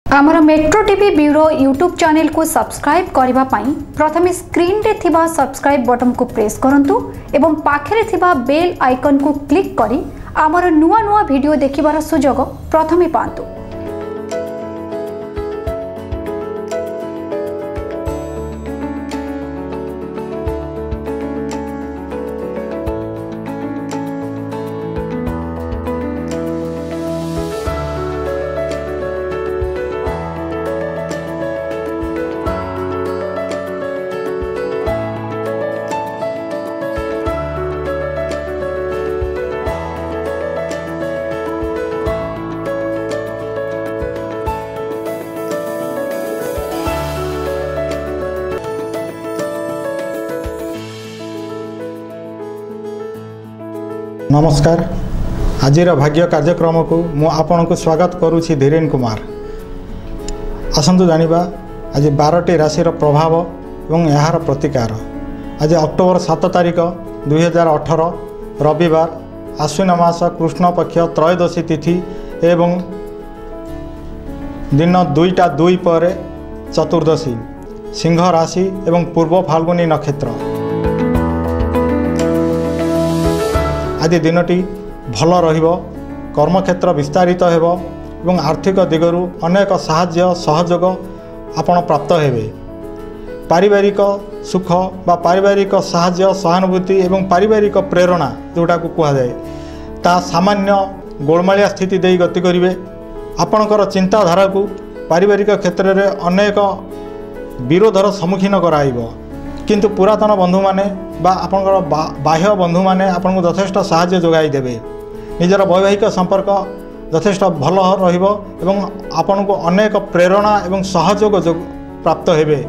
आमर metro TV bureau YouTube channel को subscribe करने पाई प्रथमे स्क्रीन रे थिबा सब्सक्राइब बटन को प्रेस करंतु एवं पाखरे थिबा बेल आइकन को क्लिक करी आमर नुआ नुआ वीडियो देखिबार सुजोग प्रथमे पांतु। नमस्कार। आजिर भाग्य कार्यक्रम को मु आपण को स्वागत करुछि धीरेन कुमार। आसंतु जानिबा आज 12टी राशि प्रभाव एवं यार प्रतिकार। आज अक्टोबर 7 तारिख 2018 रविवार आश्विन मास कृष्ण पक्ष त्रयोदशी तिथि एवं दिन 2टा 2 पर चतुर्दशी सिंह राशि एवं पूर्व फाल्गुनी नक्षत्र। आज दिनटी भल रहिबो, कर्मक्षेत्र विस्तारित हेबो एवं आर्थिक दिगरु अनेक साहाय्य सहयोग आपण प्राप्त हेबे। पारिवारिक सुख बा पारिवारिक साहाय्य सहानुभूति एवं पारिवारिक प्रेरणा जोटा को कहा जाए ता सामान्य गोलमालिया स्थिति देई गति करिवे। आपणकर चिंताधारा को पारिवारिक क्षेत्र में अनेक विरोधर सम्मुखीन कराइबो, किंतु पुरातन बंधु माने बा आपनकर बाह्य बंधु माने आपन को यथेष्ट साहाय्य जोगाई देबे। निजर वैवाहिक संपर्क यथेष्ट भल रहिबो एवं आपन को अनेक प्रेरणा एवं सहयोग प्राप्त हेबे।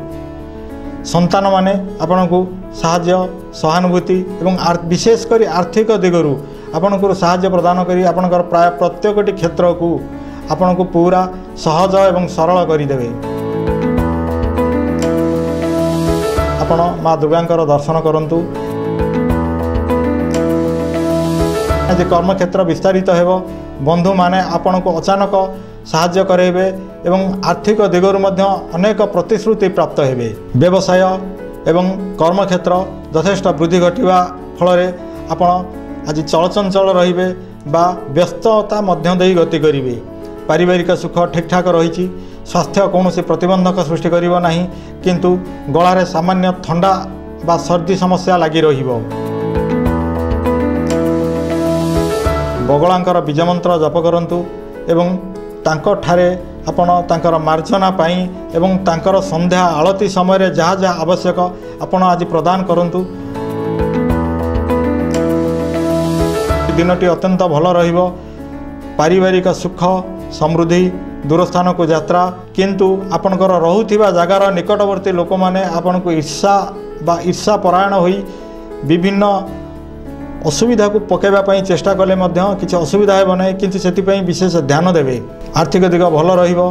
संतान माने आपन को साहाय्य सहानुभूति एवं विशेषकर आर्थिक दिगरु आपन को साहाय्य प्रदान करी आपनकर प्राय प्रत्येकटी क्षेत्र को आपन को पूरा सहज एवं सरल करी देबे। आपण माँ दुर्गांकर दर्शन करंतु। आज कर्मक्षेत्र विस्तारित हेबो, बंधु माने आपण को अचानक साहाय्य करेबे एवं आर्थिक दिगरु मध्य अनेक प्रतिश्रुति प्राप्त हेबे। व्यवसाय एवं कर्मक्षेत्र यथेष्ट वृद्धि घटिबा फल आपण आज चलचंचल रहिबे बा व्यस्तता मध्य देई गति करिवे। पारिवारिक सुख ठीक ठाक रही। स्वास्थ्य कौन प्रतिबंधक सृष्टि करिवो नाही, किंतु गलारे सामान्य ठंडा बा सर्दी समस्या लगी रहिबो। बगलांकर बीज मंत्र जप करंतु एवं तांको ठारे आपण तांकर मार्जना पाई एवं तांकर संध्या आलती समय जहाँ जहाँ आवश्यक आपण आज प्रदान करंतु। दिनटी अत्यंत भल रहिबो। पारिवारिक सुख समृद्धि दूरस्थान को यात्रा, किंतु आपणकर रहुथिबा जगार निकटवर्ती लोक माने आपन को ईर्षा परायण होई विभिन्न असुविधा को पकेबा पई चेष्टा कले मध्य किछि असुविधा हेबो नै, किंतु सेति विशेष ध्यान देबे। आर्थिक दिग भल रहिबो।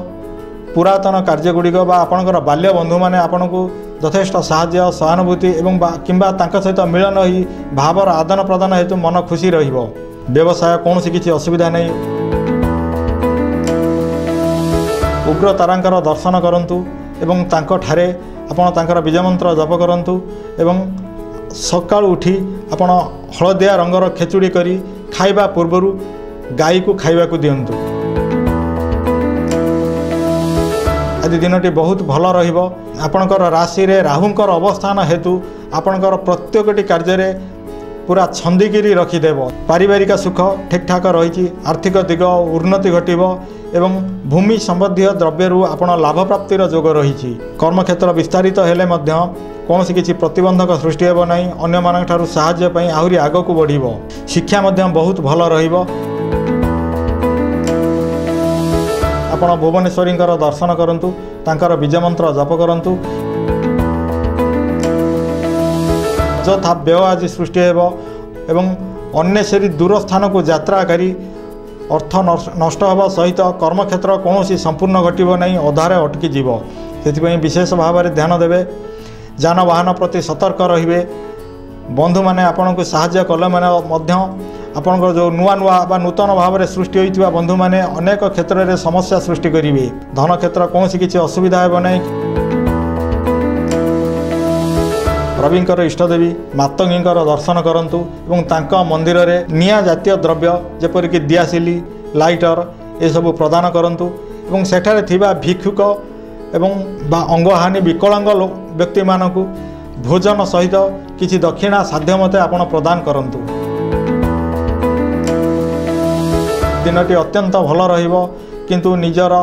पुरातन कार्यगुड़िक बा आपणकर बाल्य बंधु माने आपन को यथेष्ट साहाय्य सहानुभूति एवं किंबा तांका सहित मिलन होई भावर आदान प्रदान हेतु मन खुशी रहिबो। व्यवसाय कौन किछि असुविधा नै। उग्र तारांकर दर्शन करंतु एवं तांको ठारे आपण तांकर बीज मंत्र जप करंतु एवं सकाळ उठी आपण हलदिया रंगर खेचुड़ी करी खाइबा पूर्वरु गाई को खाइबा को दियंतु। आज दिनटी बहुत भल रहिबो। आपणकर राशि रे राहुंकर अवस्थान हेतु आपणकर प्रत्येकटी कार्य रे पूरा छंदीगिरी रखिदेव। पारिवारिक सुख ठीक ठाक रही। आर्थिक दिग उन्नति घटिबो एवं भूमि संबंधी द्रव्यरु आपण लाभ प्राप्तिर जोग रही। कर्मक्षेत्र विस्तारित हेले मध्य कौन किसी प्रतिबंधक सृष्टि हेबो नाही। अन्य मानक ठारु साहाय्य पई आहुरी आगकु बढ़िबो। शिक्षा मध्य बहुत भल रहिबो। आपण भुवनेश्वरींकर दर्शन करंतु, तांकर बीज मंत्र जप करंतु। यथा व्यय आज सृष्टि हेबो एवं अन्य दूर स्थान को यात्रा करी अर्थ नष्ट होगा सहित कर्मक्षेत्र कौन संपूर्ण घटव नहीं, अधारे अटकी जीव। से विशेष भाव में ध्यान देवे। जानवाहन प्रति सतर्क रे। बंधु मैंने आपन को साहाय्य कले मैंने आपणकर जो नुआ नुआ बा नूतन भाव में सृष्टि होइतिबा बंधु माने अनेक क्षेत्र में समस्या सृष्टि करेंगे। धन क्षेत्र कौन किसी असुविधा हेब नहीं। रविंकर इष्टदेवी मातंगींकर दर्शन करंतु एवं तांका मंदिर रे निया जातीय द्रव्य जेपरिक दियासिली लाइटर ये सब प्रदान करंतु एवं सेठारे थिबा भिक्षुक एवं बा अंगहानि विकलांग व्यक्ति मानकु भोजन सहित किछि दक्षिणा साध्य मते आपण प्रदान करंतु। दिनटी अत्यंत भल रहिबो किंतु निजर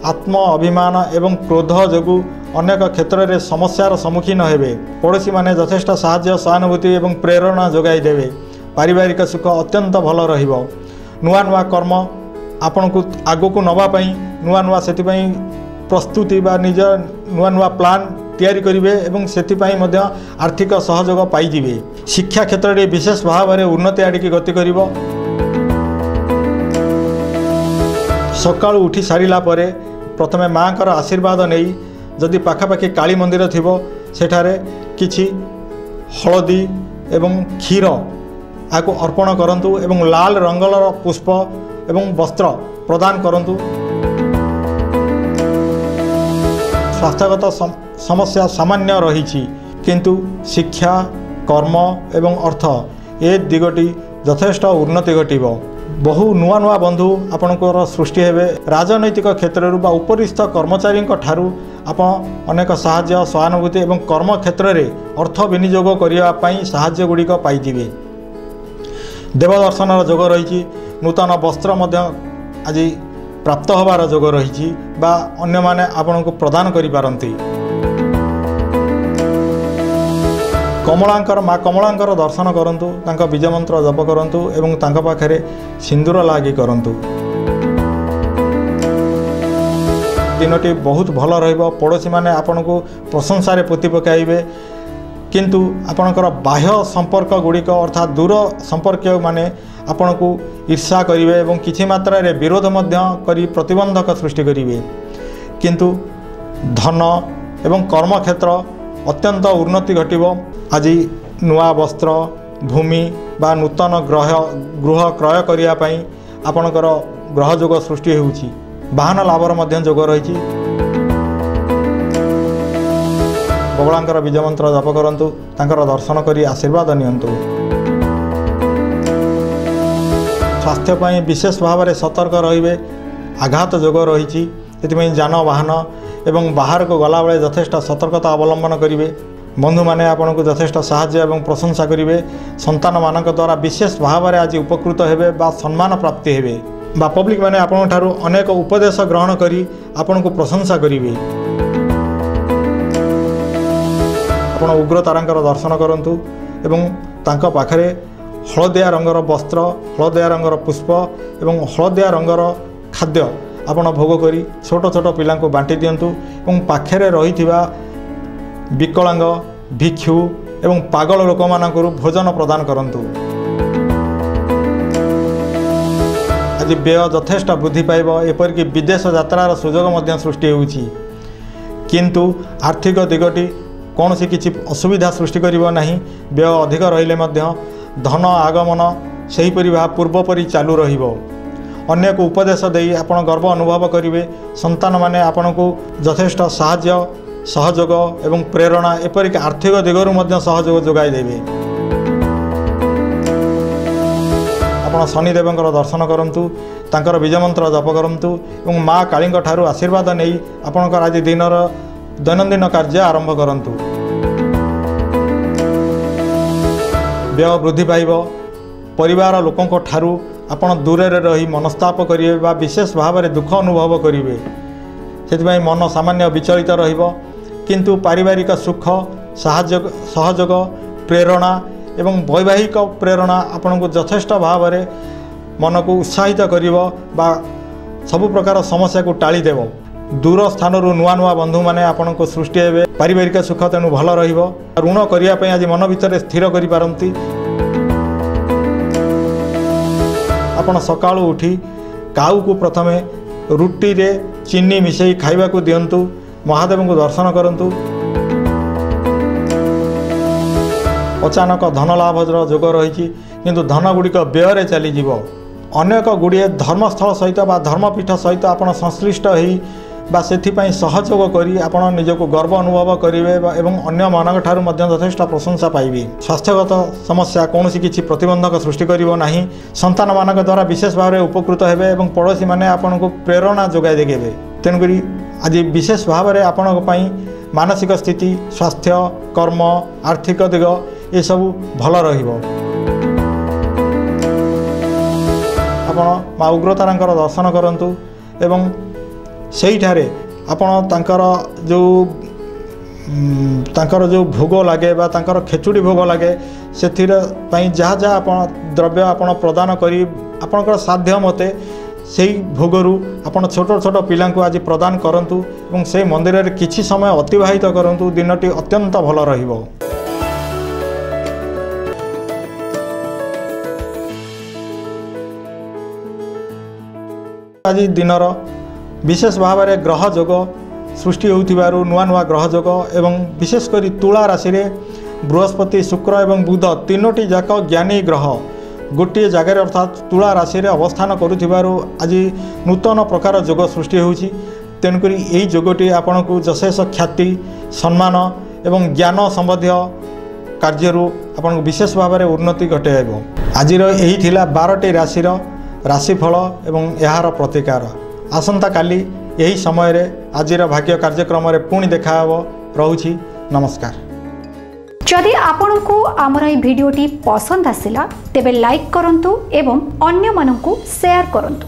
आत्म अभिमान एवं क्रोध जोगु अनेक क्षेत्र में समस्यार सम्मुखीन हेबे। पड़ोशी माने यथेष्ट साहाय्य सहानुभूति एवं प्रेरणा जोगाई देवे। पारिवारिक सुख अत्यंत भल रहिबो। नुआ नुआ कर्म आपण को आगो को नवा पई नुआ नुआ सेति पई प्रस्तुति बा निज नुआ नुआ प्लान तैयारी करिवे एवं सेति पई मध्य आर्थिक सहयोग पाई जिवे। शिक्षा क्षेत्र में विशेष भाव में उन्नति आड़िकी गति करिवो। सकाळु उठी सारिला परे प्रथमे माँ कर आशीर्वाद नहीं जदि पाखापाखि काली मंदिर थिबो सेठारे किछि हलदी एवं क्षीर आको अर्पण करंतु एवं लाल रंगलर पुष्प एवं वस्त्र प्रदान करंतु। स्वास्थ्यगत समस्या सामान्य रही किंतु शिक्षा कर्म एवं अर्थ ए दिगटी यथेष्ट उन्नति घटिबो। बहु नुआ नुआ बंधु आपणकर सृष्टि हेबे। राजनैतिक क्षेत्र बा उपरिस्थ कर्मचारी ठारू आपण अनेक साहाय्य सहानुभूति एवं कर्म क्षेत्र में अर्थ विनियोग करने साहाय्य गुड़िक पाइबे। देवदर्शन जोग रही नूतन वस्त्र आज प्राप्त होबार जोग रही बा अन्य माने आपण को प्रदान करि पारंती। कमलांकर माँ कमलांकर दर्शन करंतु तांका बीज मंत्र जप करंतु एवं तांका पाखरे सिंदूर लागी करंतु। दिनटी बहुत भल रहिबो। पड़ोशी माने आपण को प्रशंसा पोति पकाइबे किंतु आपणकर बाह्य संपर्क गुड़िक अर्थात दूर संपर्क माने आपण को ईर्षा करिवे एवं किछि मात्रा रे विरोध मध्य करी प्रतिबंधक सृष्टि करिवे किंतु धन एवं कर्म क्षेत्र अत्यंत उन्नति घटिबो। आज नुआ वस्त्र भूमि बा नूतन गृह क्रय करिया पई आपणकर ग्रह जोग सृष्टि होउछि। वाहन लाभर मध्य जोग रही। बगलांकर बीज मंत्र जप करंतु तांकर दर्शन करी आशीर्वाद नियंतु। स्वास्थ्य पई विशेष भाव में सतर्क रहिबे। आघात जोग रही से जान वाहन एवं बाहर को गला बेले यथेष्ट सतर्कता अवलंबन करेंगे। बंधु माने आपन को यथेष्ट साहाय्य एवं प्रशंसा करेंगे। संतान मानक द्वारा विशेष भाव में आज उपकृत हेबे बा सम्मान प्राप्ति हेबे बा पब्लिक माने आपन ठारू अनेक उपदेश ग्रहण करी आपन को प्रशंसा करेंगे। आपन उग्र तारांकर दर्शन करंतु एवं तांका पाखरे हलदिया रंगर वस्त्र हलदिया रंगर पुष्प एवं हलदिया रंगर खाद्य आपण भोग करी छोट छोट पिला बांटी दिंतु एवं पाखे रही विकलांग भिक्षु एवं पागल लोक मान भोजन प्रदान करंतु। आज व्यय यथेष्ट वृद्धि पाइब। एपरिक विदेश यात्रार सुजोग सृष्टि होउछि किंतु आर्थिक दिगटी कौन सी किसी असुविधा सृष्टि करिबो नाही। व्यय अधिक रहिले मध्य धन आगमन सेहीपरि भाव पूर्वपरि चालू रहिबो। अन्य को उपदेश देई आपण गर्व अनुभव करेंगे। संतान माने आपण को यथेष्ट साहाय्य सहयोग एवं प्रेरणा एपरिक आर्थिक दिगरु मध्य सहयोग जोगाई देवे। आपण शनिदेवंकर दर्शन करंतु तांकर बीज मंत्र जप करंतु एवं माँ काली ठारू आशीर्वाद नहीं आपणकर आज दिनर दैनंदिन कार्य आरंभ करंतु। व्यय वृद्धि पाइब। परिवार लोकों ठारू आपण दूर रही मनस्ताप करेंगे बा विशेष भाव में दुख अनुभव करेंगे। से मन सामान्य विचलित रहिबो किंतु पारिवारिक सुख साहाय्य सहयोग प्रेरणा एवं वैवाहिक प्रेरणा आपण को यथेष्ट भाव में मन को उत्साहित करिवो बा सबु प्रकार समस्या को टाली देव। दूर स्थान नुआ नुआ बंधु माने आपण को सृष्टि हेबे। पारिवारिक सुख तेणु भल रहिबो। ऋण करिया पई आज मन भितर स्थिर करि पारंती। आपण सकाळु उठी काऊ को प्रथमे रुटी रे चीनी मिसई खाइबा को दियंतु। महादेव को दर्शन करंतु। अचानक धन लाभर जोग रही किंतु धन गुड़िक व्यय चलीज अनेक गुड़िए धर्मस्थल सहित बा धर्मपीठ सहित आप संश्लिष्ट होई बा सेथिपाई सहयोग करी आपण निजको गर्व अनुभव करेंगे एवं अन्य मानक ठारू मध्य यथेष्ट प्रशंसा पाइबे। स्वास्थ्यगत समस्या कौन किसी प्रतिबंधक सृष्टि करिवो नाही। संतान मानक द्वारा विशेष भाव में उपकृत हेबे एवं पड़ोशी माने आपण को प्रेरणा जोगाई देबे। तेणुकरी आज विशेष भाव में आपण पई मानसिक स्थिति स्वास्थ्य कर्म आर्थिक दिग ये सब भल रहिबो। आपण माँ उग्रतारांकर दर्शन करंतु एवं सेठारे आपण तांकर जो भोग लगे बा तांकर खेचुड़ी भोग लगे से जहाँ जहाँ आपण द्रव्य आपण प्रदान करी आपणकर साध्य मते से भोगरू आपण छोट छोट पिला आज प्रदान करंतु एवं से मंदिर में किछि समय अतिबाहित करंतु दिनटी अत्यंत भल रहिबो। आज दिनर विशेष भाव में ग्रह जोग सृष्टि होतिबारु नुआ नुआ ग्रह जोग एवं विशेषकर तुला राशि रे बृहस्पति शुक्र एवं बुध तीनोटी जाक ज्ञानी ग्रह गोटे जगार अर्थात तुला राशि रे अवस्थान करुथिबारु आज नूतन प्रकार जोग सृष्टि होउछि। तेणुकरी यही जोगटी आपण को यशेष ख्याति सम्मान एवं ज्ञान संबंधी कार्यरू आपण को विशेष भाव में उन्नति घटाइबो। आजिर यही थिला 12टी राशिर राशिफल एवं यार प्रतिकार। आसंता काली यही समय रे आजिर भाग्य कार्यक्रम रे पुणी देखा रहुछि। नमस्कार। जदि आपंक आमर ये भिडियोटी पसंद आसिला तेबे लाइक करंतु एवं अन्य मानंकु शेयर करंतु।